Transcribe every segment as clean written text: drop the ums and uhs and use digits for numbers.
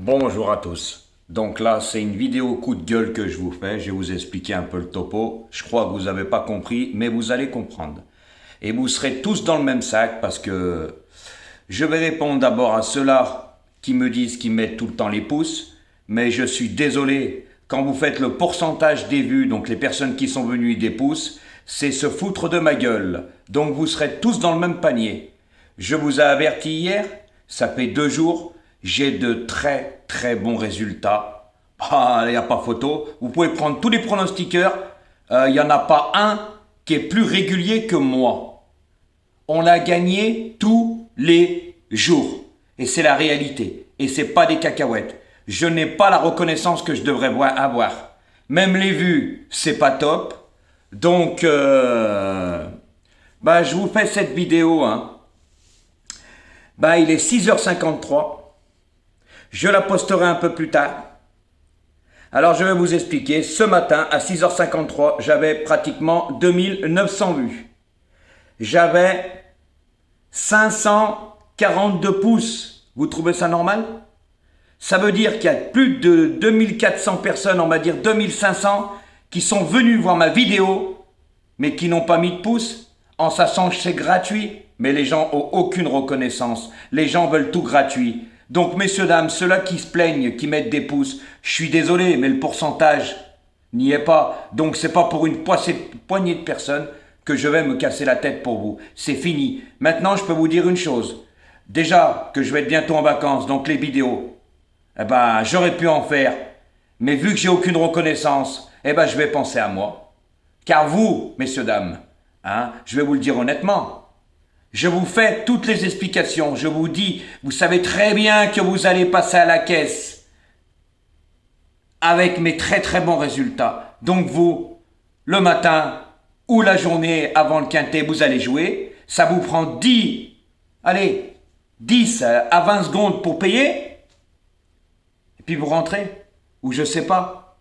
Bonjour à tous. Donc là, c'est une vidéo coup de gueule que je vous fais. Je vais vous expliquer un peu le topo. Je crois que vous n'avez pas compris, mais vous allez comprendre. Et vous serez tous dans le même sac parce que je vais répondre d'abord à ceux-là qui me disent qu'ils mettent tout le temps les pouces. Mais je suis désolé, quand vous faites le pourcentage des vues, donc les personnes qui sont venues des pouces, c'est se foutre de ma gueule. Donc vous serez tous dans le même panier. Je vous ai averti hier, ça fait 2 jours, j'ai de très très bons résultats. Ah, il n'y a pas photo. Vous pouvez prendre tous les pronostiqueurs, il n'y en a pas un qui est plus régulier que moi. On a gagné tous les jours. Et c'est la réalité. Et c'est pas des cacahuètes. Je n'ai pas la reconnaissance que je devrais avoir. Même les vues, c'est pas top. Donc, je vous fais cette vidéo. Il est 6h53. Je la posterai un peu plus tard. Alors, je vais vous expliquer. Ce matin, à 6h53, j'avais pratiquement 2900 vues. J'avais 542 pouces. Vous trouvez ça normal? Ça veut dire qu'il y a plus de 2400 personnes, on va dire 2500, qui sont venues voir ma vidéo, mais qui n'ont pas mis de pouce, en sachant que c'est gratuit. Mais les gens n'ont aucune reconnaissance. Les gens veulent tout gratuit. Donc, messieurs, dames, ceux-là qui se plaignent, qui mettent des pouces, je suis désolé, mais le pourcentage n'y est pas. Donc, c'est pas pour une poignée de personnes que je vais me casser la tête pour vous. C'est fini. Maintenant, je peux vous dire une chose. Déjà, que je vais être bientôt en vacances, donc les vidéos, j'aurais pu en faire. Mais vu que j'ai aucune reconnaissance, je vais penser à moi. Car vous, messieurs, dames, je vais vous le dire honnêtement, je vous fais toutes les explications. Je vous dis, vous savez très bien que vous allez passer à la caisse avec mes très très bons résultats. Donc vous, le matin ou la journée avant le quintet, vous allez jouer. Ça vous prend 10 à 20 secondes pour payer. Et puis vous rentrez. Ou je sais pas.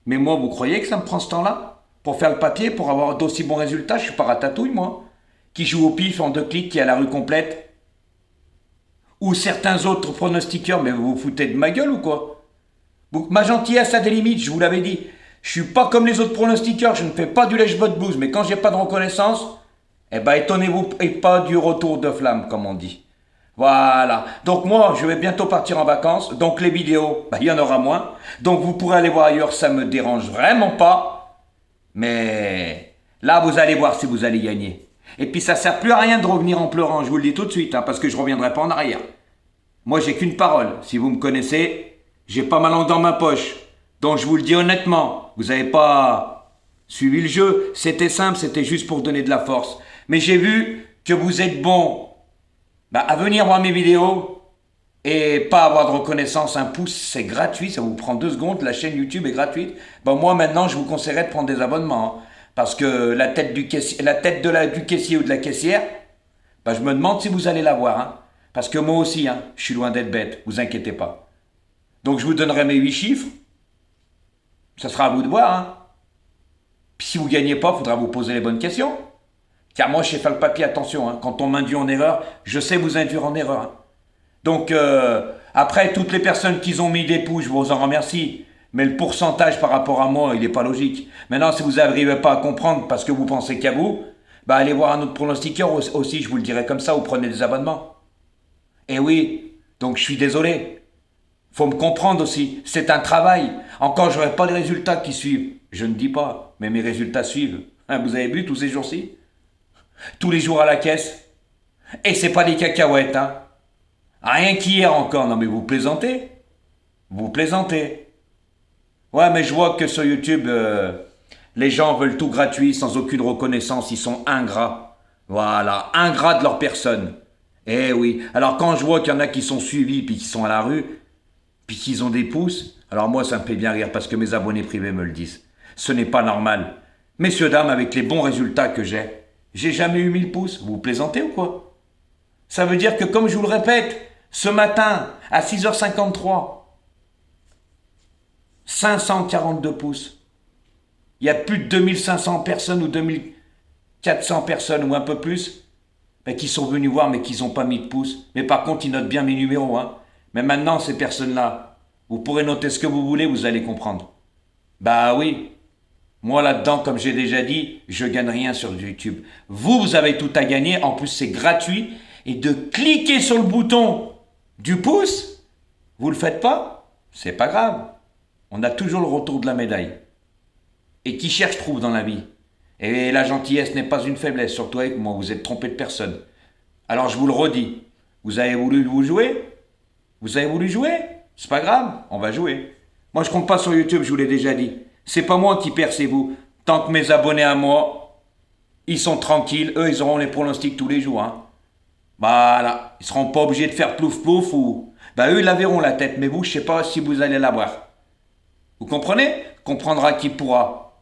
Mais moi, vous croyez que ça me prend ce temps-là pour faire le papier, pour avoir d'aussi bons résultats? Je suis pas ratatouille, moi. Qui joue au pif en 2 clics, qui a la rue complète. Ou certains autres pronostiqueurs, mais vous vous foutez de ma gueule ou quoi? Ma gentillesse a des limites, je vous l'avais dit. Je suis pas comme les autres pronostiqueurs, je ne fais pas du lèche-botte blues, mais quand j'ai pas de reconnaissance, étonnez-vous et pas du retour de flamme, comme on dit. Voilà. Donc moi, je vais bientôt partir en vacances, donc les vidéos, il y en aura moins. Donc vous pourrez aller voir ailleurs, ça me dérange vraiment pas. Mais là, vous allez voir si vous allez gagner. Et puis ça sert plus à rien de revenir en pleurant, je vous le dis tout de suite, parce que je reviendrai pas en arrière. Moi, j'ai qu'une parole. Si vous me connaissez, j'ai pas ma langue dans ma poche. Donc je vous le dis honnêtement, vous n'avez pas suivi le jeu. C'était simple, c'était juste pour donner de la force. Mais j'ai vu que vous êtes bon à venir voir mes vidéos et pas avoir de reconnaissance. Un pouce, c'est gratuit, ça vous prend 2 secondes. La chaîne YouTube est gratuite. Moi, maintenant, je vous conseillerais de prendre des abonnements. Parce que la tête du caissier ou de la caissière, je me demande si vous allez la voir. Parce que moi aussi, je suis loin d'être bête, vous inquiétez pas. Donc je vous donnerai mes 8 chiffres. Ça sera à vous de voir. Puis si vous ne gagnez pas, il faudra vous poser les bonnes questions. Car moi, je sais faire le papier, attention. Quand on m'induit en erreur, je sais vous induire en erreur. Donc après, toutes les personnes qui ont mis des pouces, je vous en remercie. Mais le pourcentage par rapport à moi, il n'est pas logique. Maintenant, si vous n'arrivez pas à comprendre parce que vous pensez qu'à vous, allez voir un autre pronostiqueur aussi, je vous le dirai comme ça, ou prenez des abonnements. Eh oui, donc je suis désolé. Faut me comprendre aussi, c'est un travail. Encore, je n'aurai pas les résultats qui suivent. Je ne dis pas, mais mes résultats suivent. Vous avez vu tous ces jours-ci? Tous les jours à la caisse. Et c'est pas des cacahuètes, Rien qu'hier encore. Non mais vous plaisantez? Vous plaisantez. Ouais, mais je vois que sur YouTube, les gens veulent tout gratuit, sans aucune reconnaissance. Ils sont ingrats. Voilà, ingrats de leur personne. Eh oui. Alors quand je vois qu'il y en a qui sont suivis, puis qui sont à la rue, puis qu'ils ont des pouces, alors moi, ça me fait bien rire, parce que mes abonnés privés me le disent. Ce n'est pas normal. Messieurs, dames, avec les bons résultats que j'ai jamais eu 1000 pouces. Vous plaisantez ou quoi? Ça veut dire que, comme je vous le répète, ce matin, à 6h53, 542 pouces. Il y a plus de 2500 personnes ou 2400 personnes ou un peu plus qui sont venus voir mais qui n'ont pas mis de pouces. Mais par contre, ils notent bien mes numéros. Mais maintenant, ces personnes-là, vous pourrez noter ce que vous voulez, vous allez comprendre. Bah oui, moi là-dedans, comme j'ai déjà dit, je gagne rien sur YouTube. Vous, vous avez tout à gagner, en plus c'est gratuit. Et de cliquer sur le bouton du pouce, vous le faites pas, c'est pas grave. On a toujours le retour de la médaille. Et qui cherche trouve dans la vie. Et la gentillesse n'est pas une faiblesse, surtout avec moi, vous êtes trompé de personne. Alors je vous le redis, vous avez voulu vous jouer? Vous avez voulu jouer? C'est pas grave, on va jouer. Moi je compte pas sur YouTube, je vous l'ai déjà dit. C'est pas moi qui perds, c'est vous. Tant que mes abonnés à moi, ils sont tranquilles, eux ils auront les pronostics tous les jours. Hein. Voilà, ils seront pas obligés de faire plouf plouf ou... Bah eux ils la verront la tête, mais vous je sais pas si vous allez la voir. Vous comprenez? Comprendra qui pourra.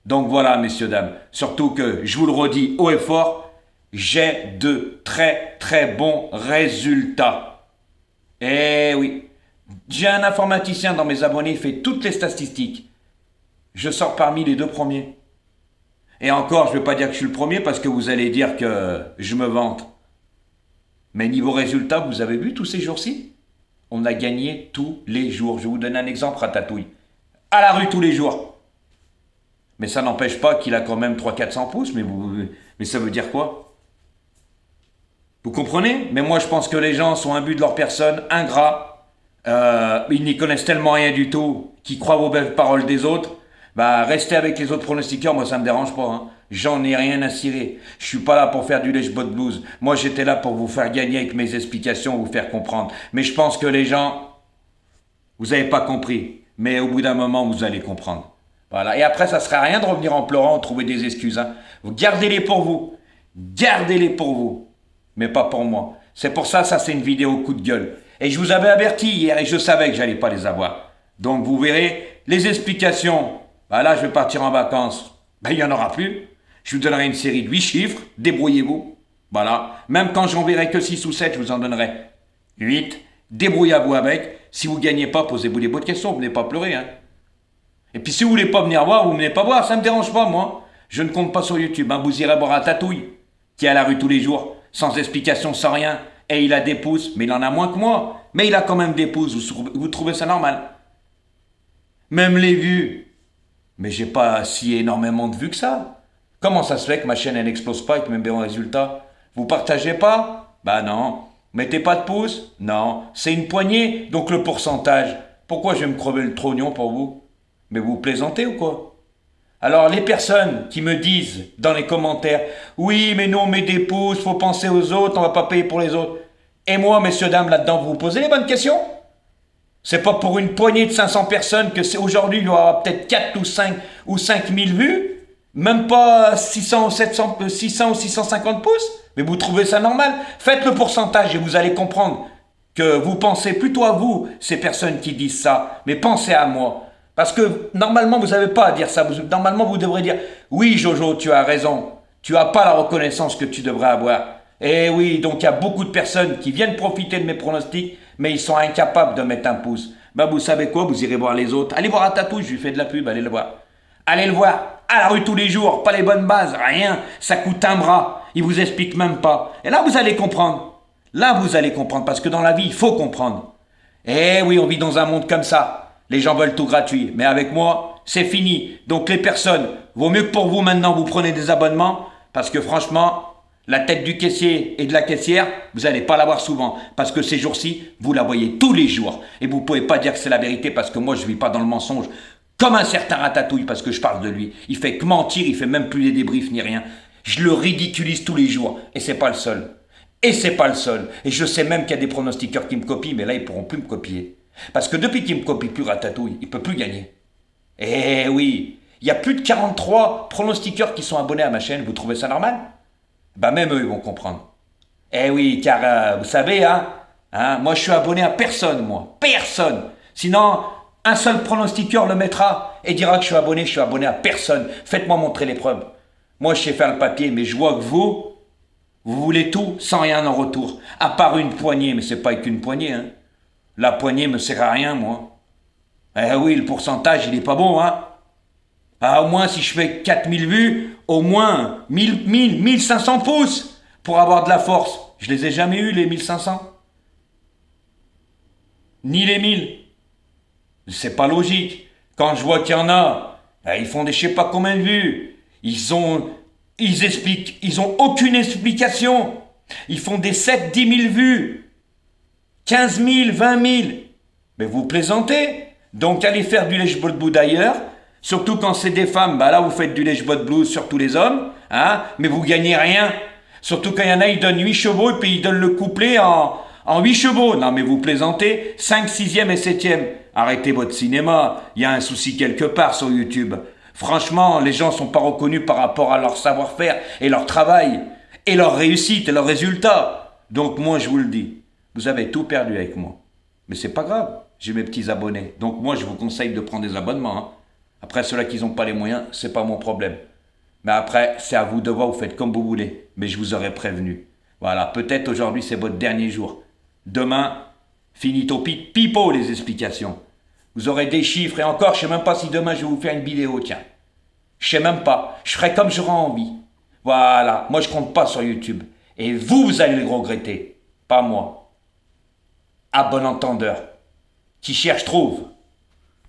Donc voilà, messieurs, dames. Surtout que, je vous le redis haut et fort, j'ai de très très bons résultats. Eh oui. J'ai un informaticien dans mes abonnés, il fait toutes les statistiques. Je sors parmi les 2 premiers. Et encore, je ne veux pas dire que je suis le premier parce que vous allez dire que je me vante. Mais niveau résultat, vous avez vu tous ces jours-ci? On a gagné tous les jours. Je vais vous donner un exemple, Ratatouille. À la rue tous les jours. Mais ça n'empêche pas qu'il a quand même 300-400 pouces, mais ça veut dire quoi? Vous comprenez? Mais moi je pense que les gens sont imbus de leur personne, ingrats, ils n'y connaissent tellement rien du tout, qu'ils croient aux belles paroles des autres. Bah restez avec les autres pronostiqueurs, moi ça me dérange pas. Hein. J'en ai rien à cirer. Je suis pas là pour faire du lèche-botte blues. Moi j'étais là pour vous faire gagner avec mes explications, vous faire comprendre. Mais je pense que les gens, vous n'avez pas compris. Mais au bout d'un moment, vous allez comprendre. Voilà. Et après, ça ne sert à rien de revenir en pleurant ou trouver des excuses. Hein. Vous gardez-les pour vous. Gardez-les pour vous. Mais pas pour moi. C'est pour ça, c'est une vidéo coup de gueule. Et je vous avais averti hier et je savais que j'allais pas les avoir. Donc vous verrez, les explications. Bah là, je vais partir en vacances. Ben, il n'y en aura plus. Je vous donnerai une série de 8 chiffres. Débrouillez-vous. Voilà. Même quand j'en verrai que 6 ou 7, je vous en donnerai 8. Débrouillez-vous avec. Si vous ne gagnez pas, posez-vous les bonnes questions. Vous venez pas pleurer. Hein. Et puis si vous voulez pas venir voir, vous venez pas voir, ça me dérange pas moi. Je ne compte pas sur YouTube, hein. Vous irez boire à Tatouille, qui est à la rue tous les jours, sans explication, sans rien. Et il a des pouces, mais il en a moins que moi. Mais il a quand même des pouces, vous trouvez ça normal? Même les vues. Mais j'ai pas si énormément de vues que ça. Comment ça se fait que ma chaîne elle n'explose pas avec mes bons résultats? Vous partagez pas? Bah non. Mettez pas de pouces? Non. C'est une poignée, donc le pourcentage. Pourquoi je vais me crever le trognon pour vous? Mais vous plaisantez ou quoi? Alors les personnes qui me disent dans les commentaires « Oui, mais nous on met des pouces, faut penser aux autres, on va pas payer pour les autres. » Et moi, messieurs, dames, là-dedans, vous vous posez les bonnes questions? C'est pas pour une poignée de 500 personnes que c'est aujourd'hui, il y aura peut-être 4 ou 5 000 vues, même pas 600 ou 650 pouces. Mais vous trouvez ça normal? Faites le pourcentage et vous allez comprendre que vous pensez plutôt à vous, ces personnes qui disent ça, mais pensez à moi. Parce que normalement, vous n'avez pas à dire ça. Normalement, vous devrez dire « Oui, Jojo, tu as raison. Tu n'as pas la reconnaissance que tu devrais avoir. » Eh oui, donc il y a beaucoup de personnes qui viennent profiter de mes pronostics, mais ils sont incapables de mettre un pouce. Ben, vous savez quoi? Vous irez voir les autres. Allez voir Ratatouille, je lui fais de la pub, allez le voir. Allez le voir, à la rue tous les jours, pas les bonnes bases, rien. Ça coûte un bras. Il vous explique même pas. Et là, vous allez comprendre. Là, vous allez comprendre, parce que dans la vie, il faut comprendre. Eh oui, on vit dans un monde comme ça. Les gens veulent tout gratuit. Mais avec moi, c'est fini. Donc les personnes, vaut mieux que pour vous maintenant, vous prenez des abonnements. Parce que franchement, la tête du caissier et de la caissière, vous n'allez pas la voir souvent. Parce que ces jours-ci, vous la voyez tous les jours. Et vous ne pouvez pas dire que c'est la vérité parce que moi, je ne vis pas dans le mensonge. Comme un certain Ratatouille, parce que je parle de lui. Il fait que mentir, il fait même plus les débriefs ni rien. Je le ridiculise tous les jours. Et c'est pas le seul. Et c'est pas le seul. Et je sais même qu'il y a des pronostiqueurs qui me copient, mais là, ils pourront plus me copier. Parce que depuis qu'il ne me copie plus Ratatouille, il ne peut plus gagner. Eh oui, il y a plus de 43 pronostiqueurs qui sont abonnés à ma chaîne. Vous trouvez ça normal? Ben même eux, ils vont comprendre. Eh oui, car vous savez, moi je suis abonné à personne, moi. Personne. Sinon, un seul pronostiqueur le mettra et dira que je suis abonné à personne. Faites-moi montrer les preuves. Moi, je sais faire le papier, mais je vois que vous voulez tout sans rien en retour. À part une poignée, mais c'est pas avec une poignée, hein. La poignée me sert à rien, moi. Eh oui, le pourcentage, il est pas bon, hein. Ah, au moins, si je fais 4000 vues, au moins 1500 pouces pour avoir de la force. Je les ai jamais eu, les 1500. ni les 1000. C'est pas logique. Quand je vois qu'il y en a, ils font des je sais pas combien de vues. Ils expliquent, ils ont aucune explication. Ils font des 7-10 000 vues. 15 000, 20 000. Mais vous plaisantez. Donc allez faire du lèche-botte d'ailleurs. Surtout quand c'est des femmes, là vous faites du lèche-botte blues sur tous les hommes. Mais vous gagnez rien. Surtout quand il y en a, ils donnent 8 chevaux et puis ils donnent le couplet en 8 chevaux. Non mais vous plaisantez. 5, 6e et 7e. Arrêtez votre cinéma. Il y a un souci quelque part sur YouTube. Franchement, les gens ne sont pas reconnus par rapport à leur savoir-faire et leur travail. Et leur réussite et leurs résultats. Donc moi je vous le dis. Vous avez tout perdu avec moi. Mais c'est pas grave. J'ai mes petits abonnés. Donc moi je vous conseille de prendre des abonnements. Après ceux-là qui n'ont pas les moyens, c'est pas mon problème. Mais après, c'est à vous de voir, vous faites comme vous voulez. Mais je vous aurais prévenu. Voilà, peut-être aujourd'hui c'est votre dernier jour. Demain, finito pipo les explications. Vous aurez des chiffres et encore, je sais même pas si demain je vais vous faire une vidéo, tiens. Je sais même pas. Je ferai comme j'aurai envie. Voilà, moi je compte pas sur YouTube. Et vous allez le regretter. Pas moi. À bon entendeur. Qui cherche trouve.